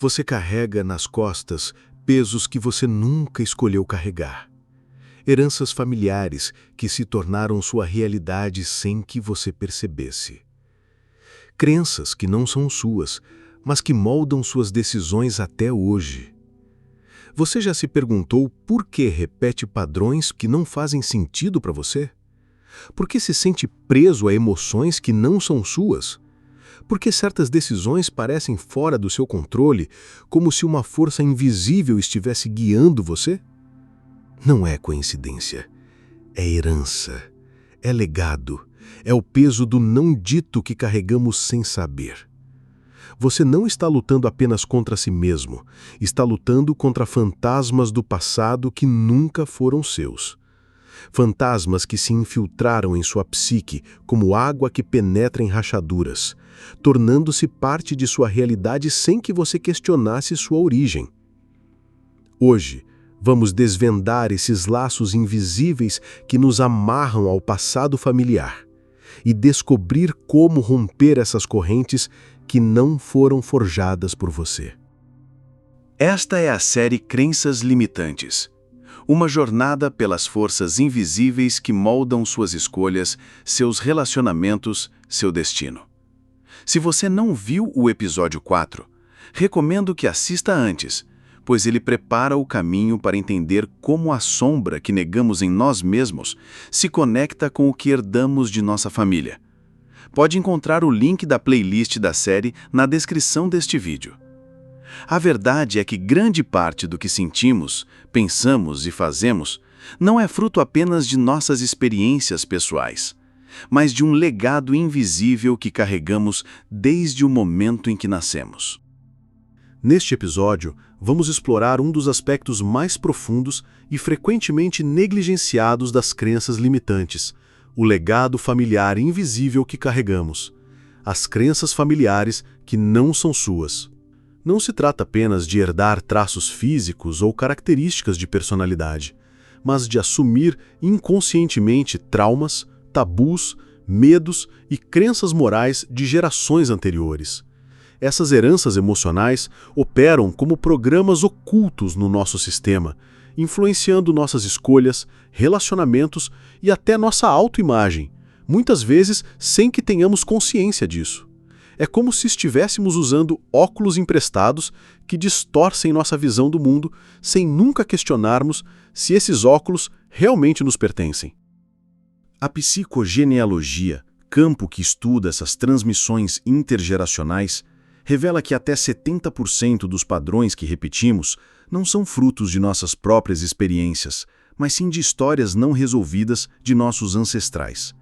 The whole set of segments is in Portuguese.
Você carrega nas costas pesos que você nunca escolheu carregar. Heranças familiares que se tornaram sua realidade sem que você percebesse. Crenças que não são suas, mas que moldam suas decisões até hoje. Você já se perguntou por que repete padrões que não fazem sentido para você? Por que se sente preso a emoções que não são suas? Por que certas decisões parecem fora do seu controle, como se uma força invisível estivesse guiando você? Não é coincidência. É herança. É legado. É o peso do não dito que carregamos sem saber. Você não está lutando apenas contra si mesmo. Está lutando contra fantasmas do passado que nunca foram seus. Fantasmas que se infiltraram em sua psique como água que penetra em rachaduras, tornando-se parte de sua realidade sem que você questionasse sua origem. Hoje, vamos desvendar esses laços invisíveis que nos amarram ao passado familiar e descobrir como romper essas correntes que não foram forjadas por você. Esta é a série Crenças Limitantes. Uma jornada pelas forças invisíveis que moldam suas escolhas, seus relacionamentos, seu destino. Se você não viu o episódio 4, recomendo que assista antes, pois ele prepara o caminho para entender como a sombra que negamos em nós mesmos se conecta com o que herdamos de nossa família. Pode encontrar o link da playlist da série na descrição deste vídeo. A verdade é que grande parte do que sentimos, pensamos e fazemos não é fruto apenas de nossas experiências pessoais, mas de um legado invisível que carregamos desde o momento em que nascemos. Neste episódio, vamos explorar um dos aspectos mais profundos e frequentemente negligenciados das crenças limitantes, o legado familiar invisível que carregamos. As crenças familiares que não são suas. Não se trata apenas de herdar traços físicos ou características de personalidade, mas de assumir inconscientemente traumas, tabus, medos e crenças morais de gerações anteriores. Essas heranças emocionais operam como programas ocultos no nosso sistema, influenciando nossas escolhas, relacionamentos e até nossa autoimagem, muitas vezes sem que tenhamos consciência disso. É como se estivéssemos usando óculos emprestados que distorcem nossa visão do mundo sem nunca questionarmos se esses óculos realmente nos pertencem. A psicogenealogia, campo que estuda essas transmissões intergeracionais, revela que até 70% dos padrões que repetimos não são frutos de nossas próprias experiências, mas sim de histórias não resolvidas de nossos ancestrais.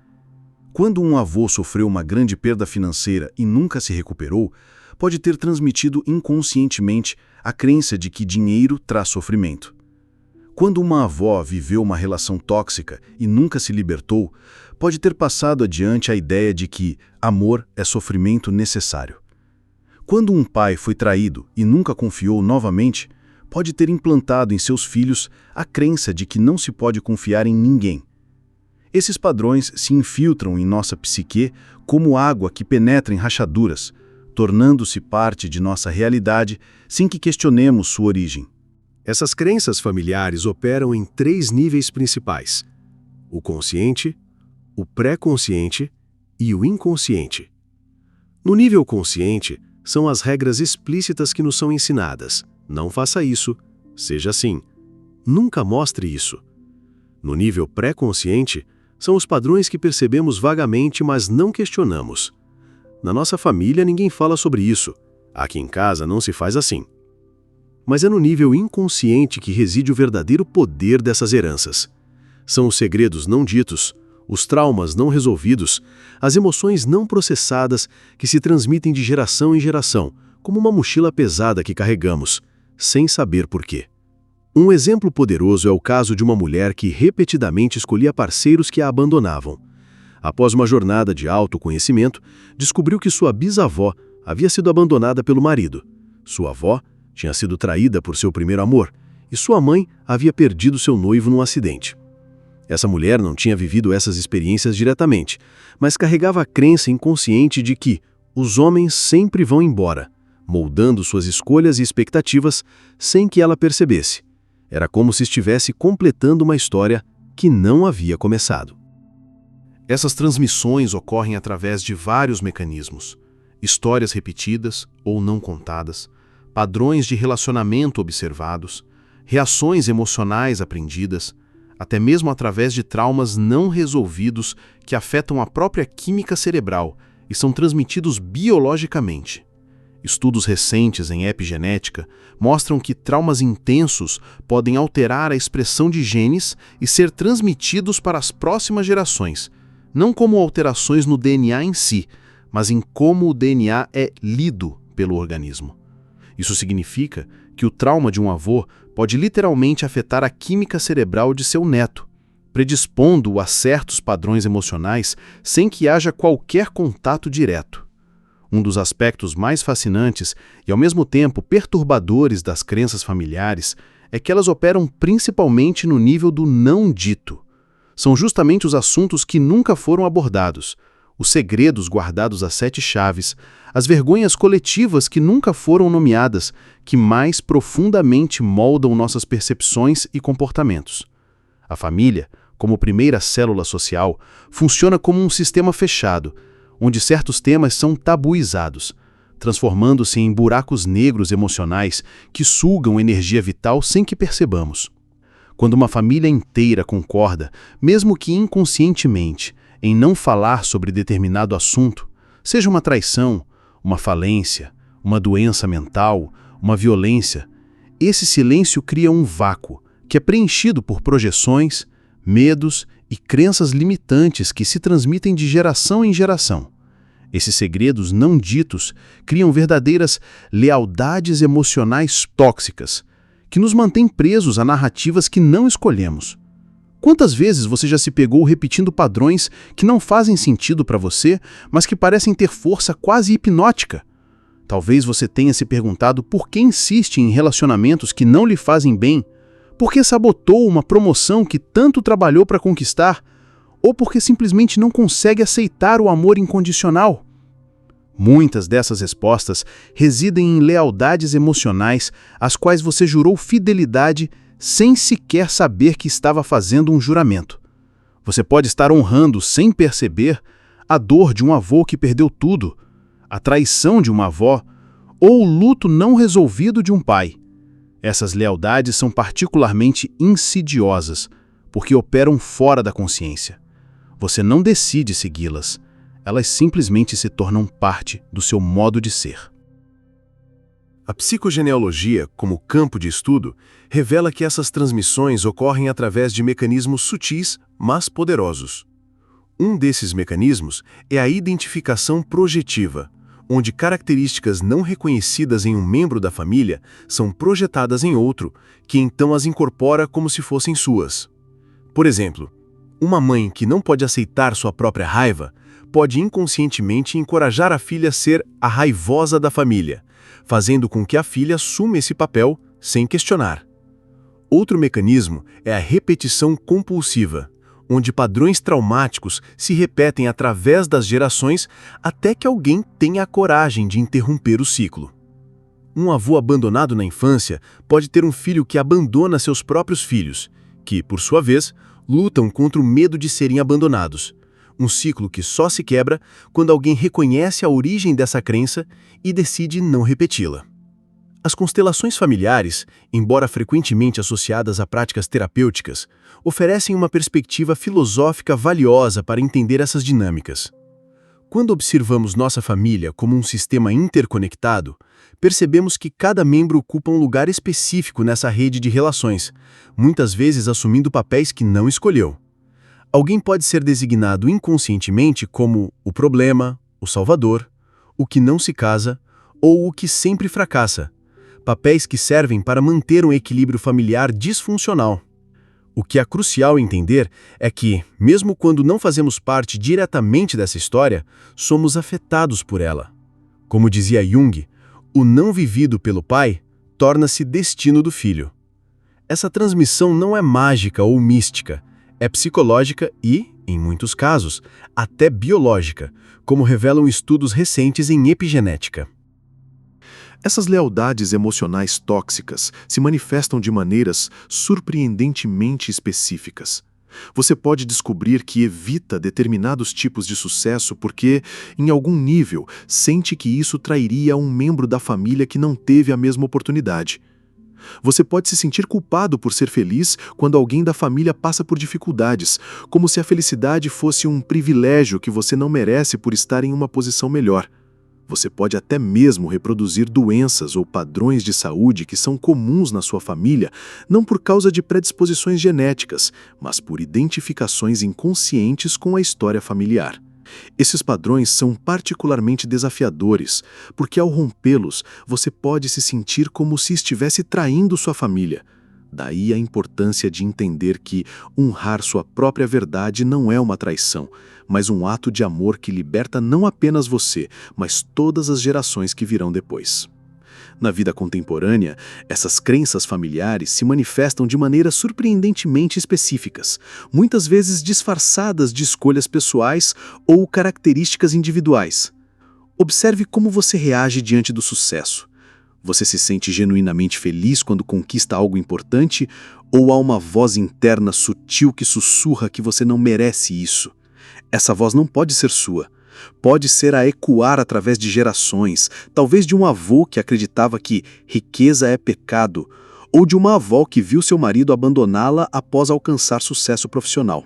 Quando um avô sofreu uma grande perda financeira e nunca se recuperou, pode ter transmitido inconscientemente a crença de que dinheiro traz sofrimento. Quando uma avó viveu uma relação tóxica e nunca se libertou, pode ter passado adiante a ideia de que amor é sofrimento necessário. Quando um pai foi traído e nunca confiou novamente, pode ter implantado em seus filhos a crença de que não se pode confiar em ninguém. Esses padrões se infiltram em nossa psique como água que penetra em rachaduras, tornando-se parte de nossa realidade sem que questionemos sua origem. Essas crenças familiares operam em 3 níveis principais: o consciente, o pré-consciente e o inconsciente. No nível consciente, são as regras explícitas que nos são ensinadas. Não faça isso, seja assim. Nunca mostre isso. No nível pré-consciente, são os padrões que percebemos vagamente, mas não questionamos. Na nossa família, ninguém fala sobre isso. Aqui em casa não se faz assim. Mas é no nível inconsciente que reside o verdadeiro poder dessas heranças. São os segredos não ditos, os traumas não resolvidos, as emoções não processadas que se transmitem de geração em geração, como uma mochila pesada que carregamos, sem saber por quê. Um exemplo poderoso é o caso de uma mulher que repetidamente escolhia parceiros que a abandonavam. Após uma jornada de autoconhecimento, descobriu que sua bisavó havia sido abandonada pelo marido. Sua avó tinha sido traída por seu primeiro amor e sua mãe havia perdido seu noivo num acidente. Essa mulher não tinha vivido essas experiências diretamente, mas carregava a crença inconsciente de que os homens sempre vão embora, moldando suas escolhas e expectativas sem que ela percebesse. Era como se estivesse completando uma história que não havia começado. Essas transmissões ocorrem através de vários mecanismos: histórias repetidas ou não contadas, padrões de relacionamento observados, reações emocionais aprendidas, até mesmo através de traumas não resolvidos que afetam a própria química cerebral e são transmitidos biologicamente. Estudos recentes em epigenética mostram que traumas intensos podem alterar a expressão de genes e ser transmitidos para as próximas gerações, não como alterações no DNA em si, mas em como o DNA é lido pelo organismo. Isso significa que o trauma de um avô pode literalmente afetar a química cerebral de seu neto, predispondo-o a certos padrões emocionais sem que haja qualquer contato direto. Um dos aspectos mais fascinantes e, ao mesmo tempo, perturbadores das crenças familiares é que elas operam principalmente no nível do não dito. São justamente os assuntos que nunca foram abordados, os segredos guardados a 7 chaves, as vergonhas coletivas que nunca foram nomeadas, que mais profundamente moldam nossas percepções e comportamentos. A família, como primeira célula social, funciona como um sistema fechado, onde certos temas são tabuizados, transformando-se em buracos negros emocionais que sugam energia vital sem que percebamos. Quando uma família inteira concorda, mesmo que inconscientemente, em não falar sobre determinado assunto, seja uma traição, uma falência, uma doença mental, uma violência, esse silêncio cria um vácuo que é preenchido por projeções, medos e crenças limitantes que se transmitem de geração em geração. Esses segredos não ditos criam verdadeiras lealdades emocionais tóxicas, que nos mantêm presos a narrativas que não escolhemos. Quantas vezes você já se pegou repetindo padrões que não fazem sentido para você, mas que parecem ter força quase hipnótica? Talvez você tenha se perguntado por que insiste em relacionamentos que não lhe fazem bem, por que sabotou uma promoção que tanto trabalhou para conquistar, ou porque simplesmente não consegue aceitar o amor incondicional. Muitas dessas respostas residem em lealdades emocionais às quais você jurou fidelidade sem sequer saber que estava fazendo um juramento. Você pode estar honrando, sem perceber, a dor de um avô que perdeu tudo, a traição de uma avó ou o luto não resolvido de um pai. Essas lealdades são particularmente insidiosas, porque operam fora da consciência. Você não decide segui-las, elas simplesmente se tornam parte do seu modo de ser. A psicogenealogia, como campo de estudo, revela que essas transmissões ocorrem através de mecanismos sutis, mas poderosos. Um desses mecanismos é a identificação projetiva, onde características não reconhecidas em um membro da família são projetadas em outro, que então as incorpora como se fossem suas. Por exemplo, uma mãe que não pode aceitar sua própria raiva pode inconscientemente encorajar a filha a ser a raivosa da família, fazendo com que a filha assuma esse papel sem questionar. Outro mecanismo é a repetição compulsiva, onde padrões traumáticos se repetem através das gerações até que alguém tenha a coragem de interromper o ciclo. Um avô abandonado na infância pode ter um filho que abandona seus próprios filhos, que, por sua vez, lutam contra o medo de serem abandonados. Um ciclo que só se quebra quando alguém reconhece a origem dessa crença e decide não repeti-la. As constelações familiares, embora frequentemente associadas a práticas terapêuticas, oferecem uma perspectiva filosófica valiosa para entender essas dinâmicas. Quando observamos nossa família como um sistema interconectado, percebemos que cada membro ocupa um lugar específico nessa rede de relações, muitas vezes assumindo papéis que não escolheu. Alguém pode ser designado inconscientemente como o problema, o salvador, o que não se casa ou o que sempre fracassa, papéis que servem para manter um equilíbrio familiar disfuncional. O que é crucial entender é que, mesmo quando não fazemos parte diretamente dessa história, somos afetados por ela. Como dizia Jung, o não vivido pelo pai torna-se destino do filho. Essa transmissão não é mágica ou mística, é psicológica e, em muitos casos, até biológica, como revelam estudos recentes em epigenética. Essas lealdades emocionais tóxicas se manifestam de maneiras surpreendentemente específicas. Você pode descobrir que evita determinados tipos de sucesso porque, em algum nível, sente que isso trairia um membro da família que não teve a mesma oportunidade. Você pode se sentir culpado por ser feliz quando alguém da família passa por dificuldades, como se a felicidade fosse um privilégio que você não merece por estar em uma posição melhor. Você pode até mesmo reproduzir doenças ou padrões de saúde que são comuns na sua família, não por causa de predisposições genéticas, mas por identificações inconscientes com a história familiar. Esses padrões são particularmente desafiadores, porque ao rompê-los, você pode se sentir como se estivesse traindo sua família. Daí a importância de entender que honrar sua própria verdade não é uma traição, mas um ato de amor que liberta não apenas você, mas todas as gerações que virão depois. Na vida contemporânea, essas crenças familiares se manifestam de maneiras surpreendentemente específicas, muitas vezes disfarçadas de escolhas pessoais ou características individuais. Observe como você reage diante do sucesso. Você se sente genuinamente feliz quando conquista algo importante ou há uma voz interna sutil que sussurra que você não merece isso? Essa voz não pode ser sua. Pode ser a ecoar através de gerações, talvez de um avô que acreditava que riqueza é pecado, ou de uma avó que viu seu marido abandoná-la após alcançar sucesso profissional.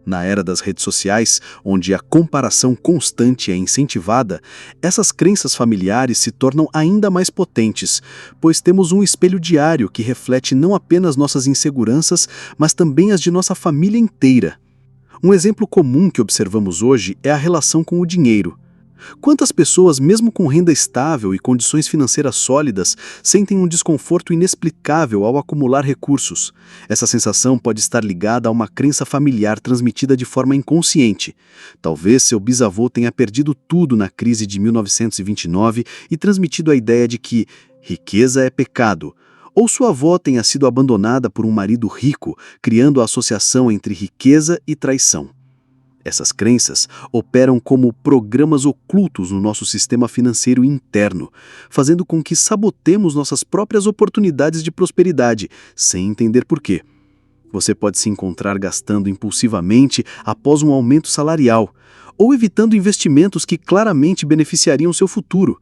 Na era das redes sociais, onde a comparação constante é incentivada, essas crenças familiares se tornam ainda mais potentes, pois temos um espelho diário que reflete não apenas nossas inseguranças, mas também as de nossa família inteira. Um exemplo comum que observamos hoje é a relação com o dinheiro. Quantas pessoas, mesmo com renda estável e condições financeiras sólidas, sentem um desconforto inexplicável ao acumular recursos? Essa sensação pode estar ligada a uma crença familiar transmitida de forma inconsciente. Talvez seu bisavô tenha perdido tudo na crise de 1929 e transmitido a ideia de que riqueza é pecado. Ou sua avó tenha sido abandonada por um marido rico, criando a associação entre riqueza e traição. Essas crenças operam como programas ocultos no nosso sistema financeiro interno, fazendo com que sabotemos nossas próprias oportunidades de prosperidade, sem entender por quê. Você pode se encontrar gastando impulsivamente após um aumento salarial, ou evitando investimentos que claramente beneficiariam seu futuro.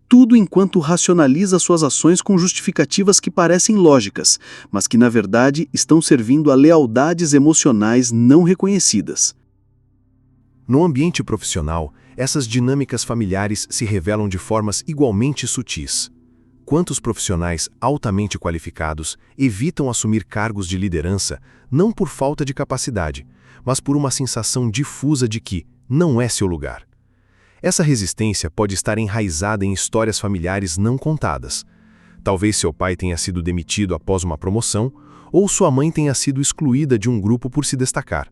Tudo enquanto racionaliza suas ações com justificativas que parecem lógicas, mas que na verdade estão servindo a lealdades emocionais não reconhecidas. No ambiente profissional, essas dinâmicas familiares se revelam de formas igualmente sutis. Quantos profissionais altamente qualificados evitam assumir cargos de liderança não por falta de capacidade, mas por uma sensação difusa de que não é seu lugar? Essa resistência pode estar enraizada em histórias familiares não contadas. Talvez seu pai tenha sido demitido após uma promoção, ou sua mãe tenha sido excluída de um grupo por se destacar.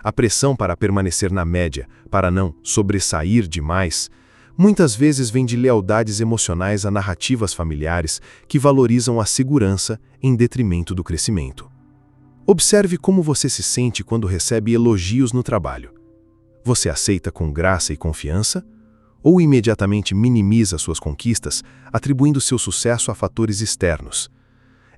A pressão para permanecer na média, para não sobressair demais, muitas vezes vem de lealdades emocionais a narrativas familiares que valorizam a segurança em detrimento do crescimento. Observe como você se sente quando recebe elogios no trabalho. Você aceita com graça e confiança? Ou imediatamente minimiza suas conquistas, atribuindo seu sucesso a fatores externos?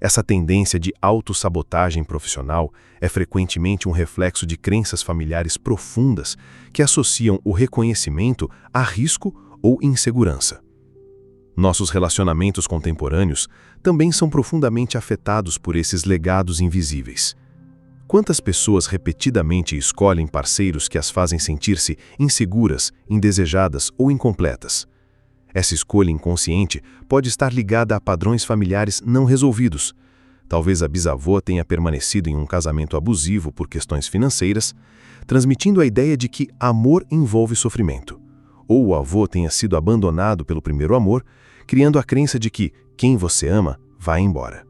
Essa tendência de autossabotagem profissional é frequentemente um reflexo de crenças familiares profundas que associam o reconhecimento a risco ou insegurança. Nossos relacionamentos contemporâneos também são profundamente afetados por esses legados invisíveis. Quantas pessoas repetidamente escolhem parceiros que as fazem sentir-se inseguras, indesejadas ou incompletas? Essa escolha inconsciente pode estar ligada a padrões familiares não resolvidos. Talvez a bisavó tenha permanecido em um casamento abusivo por questões financeiras, transmitindo a ideia de que amor envolve sofrimento. Ou o avô tenha sido abandonado pelo primeiro amor, criando a crença de que quem você ama vai embora.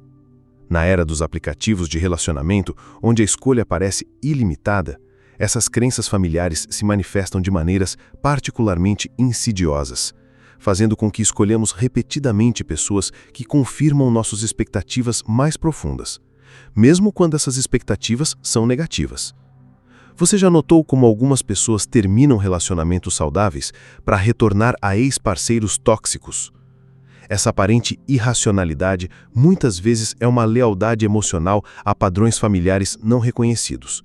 Na era dos aplicativos de relacionamento, onde a escolha parece ilimitada, essas crenças familiares se manifestam de maneiras particularmente insidiosas, fazendo com que escolhamos repetidamente pessoas que confirmam nossas expectativas mais profundas, mesmo quando essas expectativas são negativas. Você já notou como algumas pessoas terminam relacionamentos saudáveis para retornar a ex-parceiros tóxicos? Essa aparente irracionalidade muitas vezes é uma lealdade emocional a padrões familiares não reconhecidos.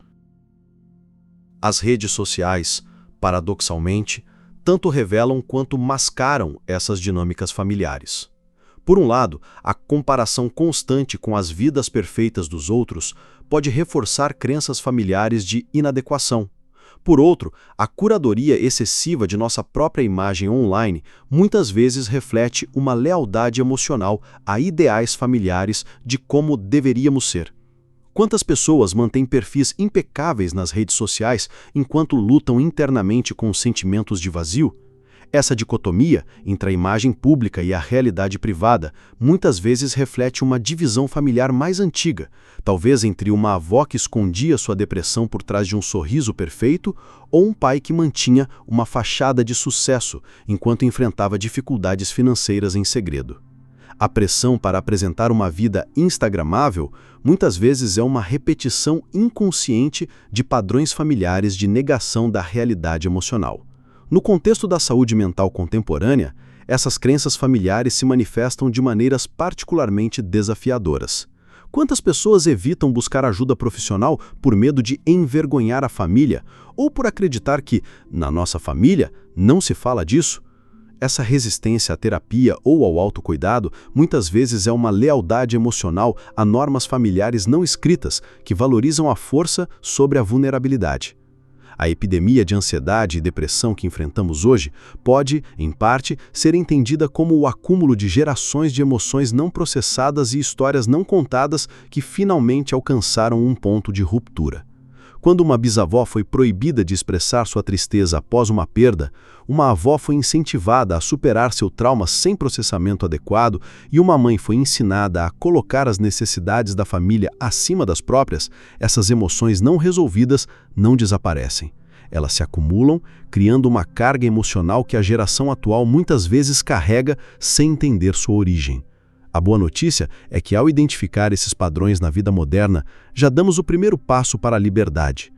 As redes sociais, paradoxalmente, tanto revelam quanto mascaram essas dinâmicas familiares. Por um lado, a comparação constante com as vidas perfeitas dos outros pode reforçar crenças familiares de inadequação. Por outro, a curadoria excessiva de nossa própria imagem online muitas vezes reflete uma lealdade emocional a ideais familiares de como deveríamos ser. Quantas pessoas mantêm perfis impecáveis nas redes sociais enquanto lutam internamente com sentimentos de vazio? Essa dicotomia entre a imagem pública e a realidade privada muitas vezes reflete uma divisão familiar mais antiga, talvez entre uma avó que escondia sua depressão por trás de um sorriso perfeito ou um pai que mantinha uma fachada de sucesso enquanto enfrentava dificuldades financeiras em segredo. A pressão para apresentar uma vida instagramável muitas vezes é uma repetição inconsciente de padrões familiares de negação da realidade emocional. No contexto da saúde mental contemporânea, essas crenças familiares se manifestam de maneiras particularmente desafiadoras. Quantas pessoas evitam buscar ajuda profissional por medo de envergonhar a família ou por acreditar que, na nossa família, não se fala disso? Essa resistência à terapia ou ao autocuidado muitas vezes é uma lealdade emocional a normas familiares não escritas que valorizam a força sobre a vulnerabilidade. A epidemia de ansiedade e depressão que enfrentamos hoje pode, em parte, ser entendida como o acúmulo de gerações de emoções não processadas e histórias não contadas que finalmente alcançaram um ponto de ruptura. Quando uma bisavó foi proibida de expressar sua tristeza após uma perda, uma avó foi incentivada a superar seu trauma sem processamento adequado e uma mãe foi ensinada a colocar as necessidades da família acima das próprias, essas emoções não resolvidas não desaparecem. Elas se acumulam, criando uma carga emocional que a geração atual muitas vezes carrega sem entender sua origem. A boa notícia é que, ao identificar esses padrões na vida moderna, já damos o primeiro passo para a liberdade.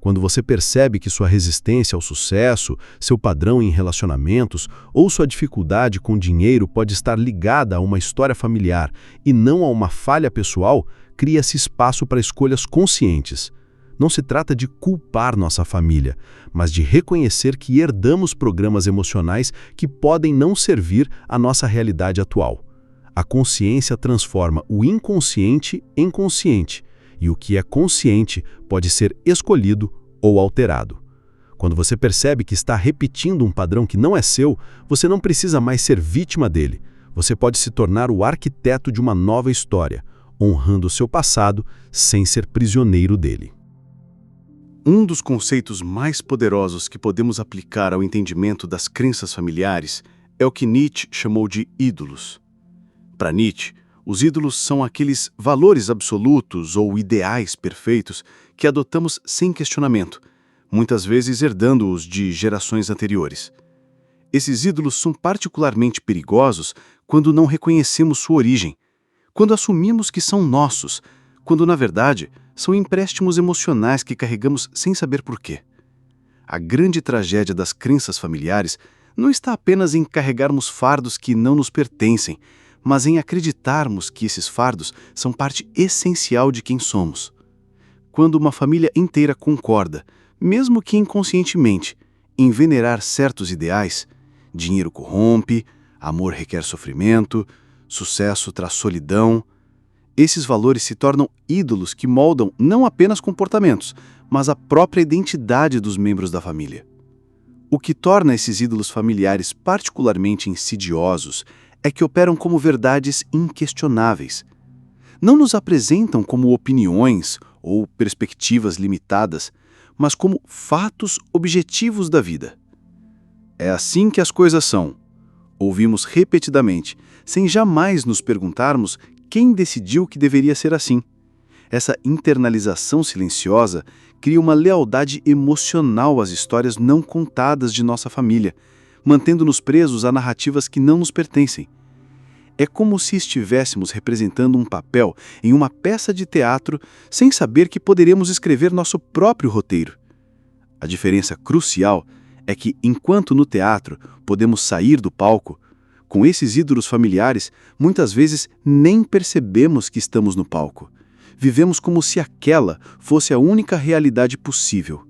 Quando você percebe que sua resistência ao sucesso, seu padrão em relacionamentos ou sua dificuldade com dinheiro pode estar ligada a uma história familiar e não a uma falha pessoal, cria-se espaço para escolhas conscientes. Não se trata de culpar nossa família, mas de reconhecer que herdamos programas emocionais que podem não servir à nossa realidade atual. A consciência transforma o inconsciente em consciente, e o que é consciente pode ser escolhido ou alterado. Quando você percebe que está repetindo um padrão que não é seu, você não precisa mais ser vítima dele. Você pode se tornar o arquiteto de uma nova história, honrando o seu passado sem ser prisioneiro dele. Um dos conceitos mais poderosos que podemos aplicar ao entendimento das crenças familiares é o que Nietzsche chamou de ídolos. Para Nietzsche, os ídolos são aqueles valores absolutos ou ideais perfeitos que adotamos sem questionamento, muitas vezes herdando-os de gerações anteriores. Esses ídolos são particularmente perigosos quando não reconhecemos sua origem, quando assumimos que são nossos, quando, na verdade, são empréstimos emocionais que carregamos sem saber porquê. A grande tragédia das crenças familiares não está apenas em carregarmos fardos que não nos pertencem, mas em acreditarmos que esses fardos são parte essencial de quem somos. Quando uma família inteira concorda, mesmo que inconscientemente, em venerar certos ideais, dinheiro corrompe, amor requer sofrimento, sucesso traz solidão, esses valores se tornam ídolos que moldam não apenas comportamentos, mas a própria identidade dos membros da família. O que torna esses ídolos familiares particularmente insidiosos é que operam como verdades inquestionáveis. Não nos apresentam como opiniões ou perspectivas limitadas, mas como fatos objetivos da vida. É assim que as coisas são. Ouvimos repetidamente, sem jamais nos perguntarmos quem decidiu que deveria ser assim. Essa internalização silenciosa cria uma lealdade emocional às histórias não contadas de nossa família, mantendo-nos presos a narrativas que não nos pertencem. É como se estivéssemos representando um papel em uma peça de teatro sem saber que poderíamos escrever nosso próprio roteiro. A diferença crucial é que, enquanto no teatro podemos sair do palco, Com esses ídolos familiares, muitas vezes nem percebemos que estamos no palco. Vivemos como se aquela fosse a única realidade possível.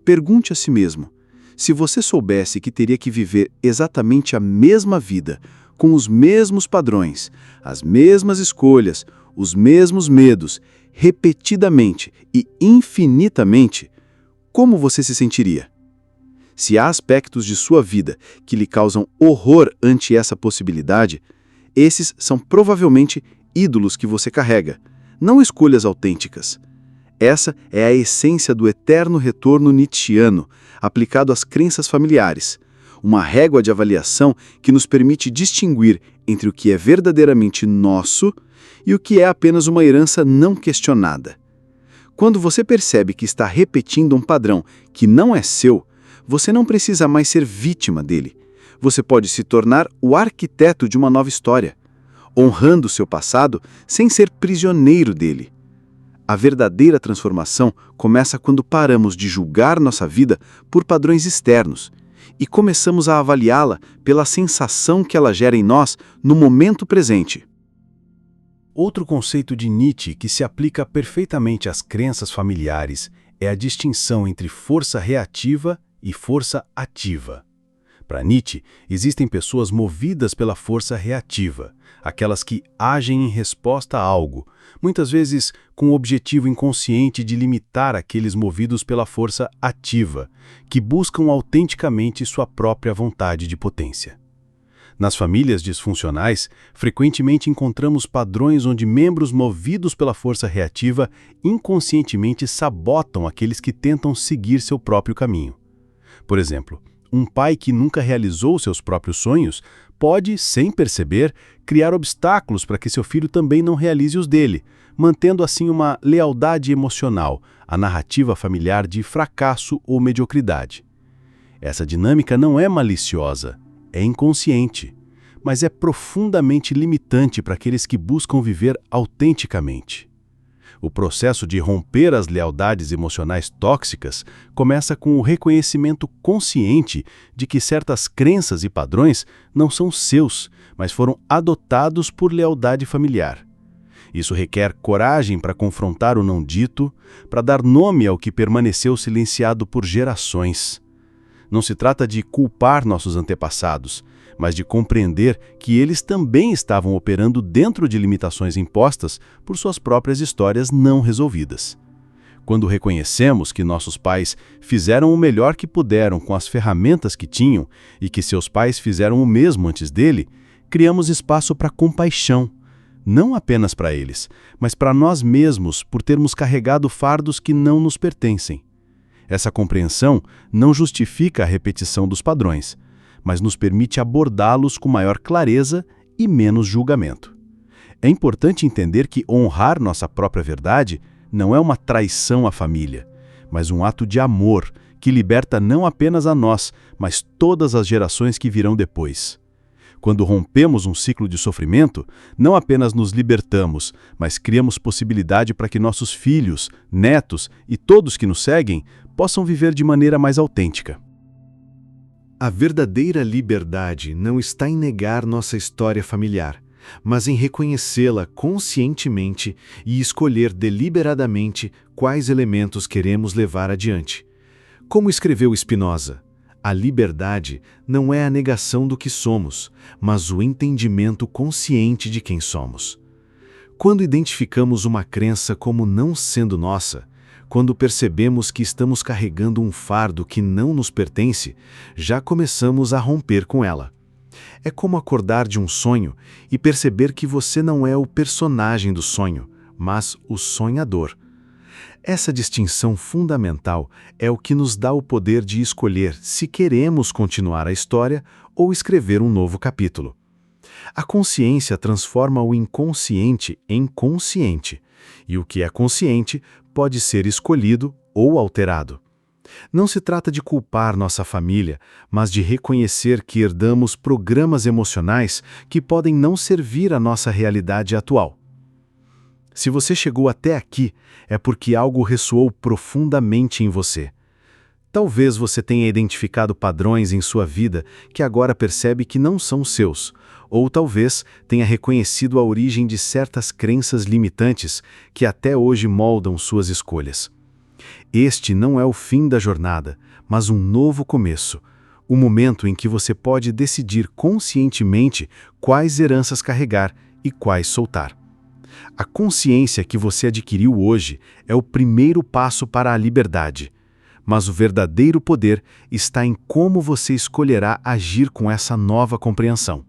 Pergunte a si mesmo: se você soubesse que teria que viver exatamente a mesma vida, com os mesmos padrões, as mesmas escolhas, os mesmos medos, repetidamente e infinitamente, como você se sentiria? Se há aspectos de sua vida que lhe causam horror ante essa possibilidade, esses são provavelmente ídolos que você carrega, não escolhas autênticas. Essa é a essência do eterno retorno nietzschiano, aplicado às crenças familiares, uma régua de avaliação que nos permite distinguir entre o que é verdadeiramente nosso e o que é apenas uma herança não questionada. Quando você percebe que está repetindo um padrão que não é seu, você não precisa mais ser vítima dele. Você pode se tornar o arquiteto de uma nova história, honrando seu passado sem ser prisioneiro dele. A verdadeira transformação começa quando paramos de julgar nossa vida por padrões externos e começamos a avaliá-la pela sensação que ela gera em nós no momento presente. Outro conceito de Nietzsche que se aplica perfeitamente às crenças familiares é a distinção entre força reativa e força ativa. Para Nietzsche, existem pessoas movidas pela força reativa, aquelas que agem em resposta a algo, muitas vezes com o objetivo inconsciente de limitar aqueles movidos pela força ativa, que buscam autenticamente sua própria vontade de potência. Nas famílias disfuncionais, frequentemente encontramos padrões onde membros movidos pela força reativa inconscientemente sabotam aqueles que tentam seguir seu próprio caminho. Por exemplo, um pai que nunca realizou seus próprios sonhos pode, sem perceber, criar obstáculos para que seu filho também não realize os dele, mantendo assim uma lealdade emocional, a narrativa familiar de fracasso ou mediocridade. Essa dinâmica não é maliciosa, é inconsciente, mas é profundamente limitante para aqueles que buscam viver autenticamente. O processo de romper as lealdades emocionais tóxicas começa com o reconhecimento consciente de que certas crenças e padrões não são seus, mas foram adotados por lealdade familiar. Isso requer coragem para confrontar o não dito, para dar nome ao que permaneceu silenciado por gerações. Não se trata de culpar nossos antepassados, mas de compreender que eles também estavam operando dentro de limitações impostas por suas próprias histórias não resolvidas. Quando reconhecemos que nossos pais fizeram o melhor que puderam com as ferramentas que tinham e que seus pais fizeram o mesmo antes dele, criamos espaço para compaixão, não apenas para eles, mas para nós mesmos por termos carregado fardos que não nos pertencem. Essa compreensão não justifica a repetição dos padrões, mas nos permite abordá-los com maior clareza e menos julgamento. É importante entender que honrar nossa própria verdade não é uma traição à família, mas um ato de amor que liberta não apenas a nós, mas todas as gerações que virão depois. Quando rompemos um ciclo de sofrimento, não apenas nos libertamos, mas criamos possibilidade para que nossos filhos, netos e todos que nos seguem possam viver de maneira mais autêntica. A verdadeira liberdade não está em negar nossa história familiar, mas em reconhecê-la conscientemente e escolher deliberadamente quais elementos queremos levar adiante. Como escreveu Spinoza, a liberdade não é a negação do que somos, mas o entendimento consciente de quem somos. Quando identificamos uma crença como não sendo nossa, quando percebemos que estamos carregando um fardo que não nos pertence, já começamos a romper com ela. É como acordar de um sonho e perceber que você não é o personagem do sonho, mas o sonhador. Essa distinção fundamental é o que nos dá o poder de escolher se queremos continuar a história ou escrever um novo capítulo. A consciência transforma o inconsciente em consciente, e o que é consciente pode ser escolhido ou alterado. Não se trata de culpar nossa família, mas de reconhecer que herdamos programas emocionais que podem não servir à nossa realidade atual. Se você chegou até aqui, é porque algo ressoou profundamente em você. Talvez você tenha identificado padrões em sua vida que agora percebe que não são seus, ou talvez tenha reconhecido a origem de certas crenças limitantes que até hoje moldam suas escolhas. Este não é o fim da jornada, mas um novo começo, o momento em que você pode decidir conscientemente quais heranças carregar e quais soltar. A consciência que você adquiriu hoje é o primeiro passo para a liberdade, mas o verdadeiro poder está em como você escolherá agir com essa nova compreensão.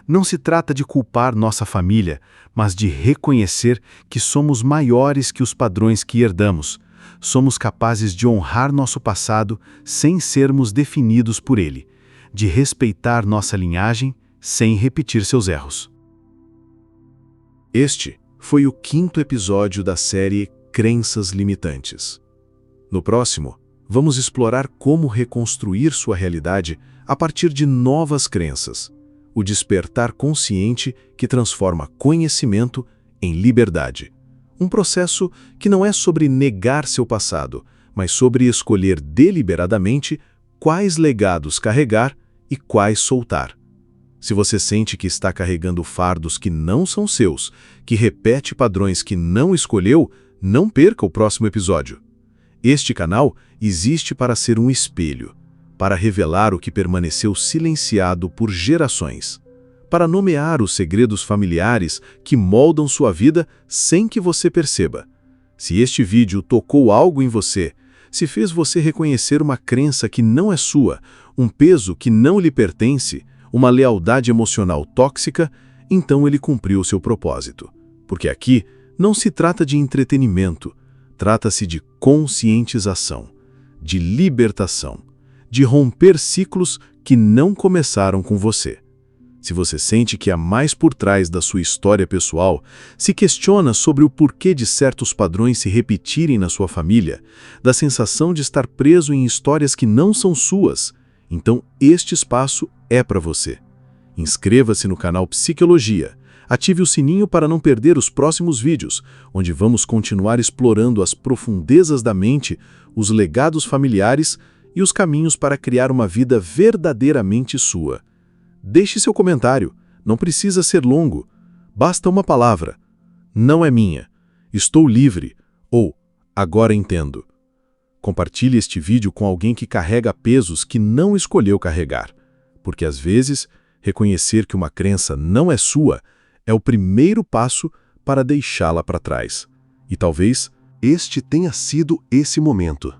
Não se trata de culpar nossa família, mas de reconhecer que somos maiores que os padrões que herdamos. Somos capazes de honrar nosso passado sem sermos definidos por ele, de respeitar nossa linhagem sem repetir seus erros. Este foi o 5º episódio da série Crenças Limitantes. No próximo, vamos explorar como reconstruir sua realidade a partir de novas crenças, o despertar consciente que transforma conhecimento em liberdade. Um processo que não é sobre negar seu passado, mas sobre escolher deliberadamente quais legados carregar e quais soltar. Se você sente que está carregando fardos que não são seus, que repete padrões que não escolheu, não perca o próximo episódio. Este canal existe para ser um espelho, para revelar o que permaneceu silenciado por gerações, para nomear os segredos familiares que moldam sua vida sem que você perceba. Se este vídeo tocou algo em você, se fez você reconhecer uma crença que não é sua, um peso que não lhe pertence, uma lealdade emocional tóxica, então ele cumpriu seu propósito. Porque aqui não se trata de entretenimento, trata-se de conscientização, de libertação, de romper ciclos que não começaram com você. Se você sente que há mais por trás da sua história pessoal, se questiona sobre o porquê de certos padrões se repetirem na sua família, da sensação de estar preso em histórias que não são suas, então este espaço é para você. Inscreva-se no canal Psicologia, ative o sininho para não perder os próximos vídeos, onde vamos continuar explorando as profundezas da mente, os legados familiares e os caminhos para criar uma vida verdadeiramente sua. Deixe seu comentário, não precisa ser longo, basta uma palavra. Não é minha, estou livre ou agora entendo. Compartilhe este vídeo com alguém que carrega pesos que não escolheu carregar, porque às vezes reconhecer que uma crença não é sua é o primeiro passo para deixá-la para trás. E talvez este tenha sido esse momento.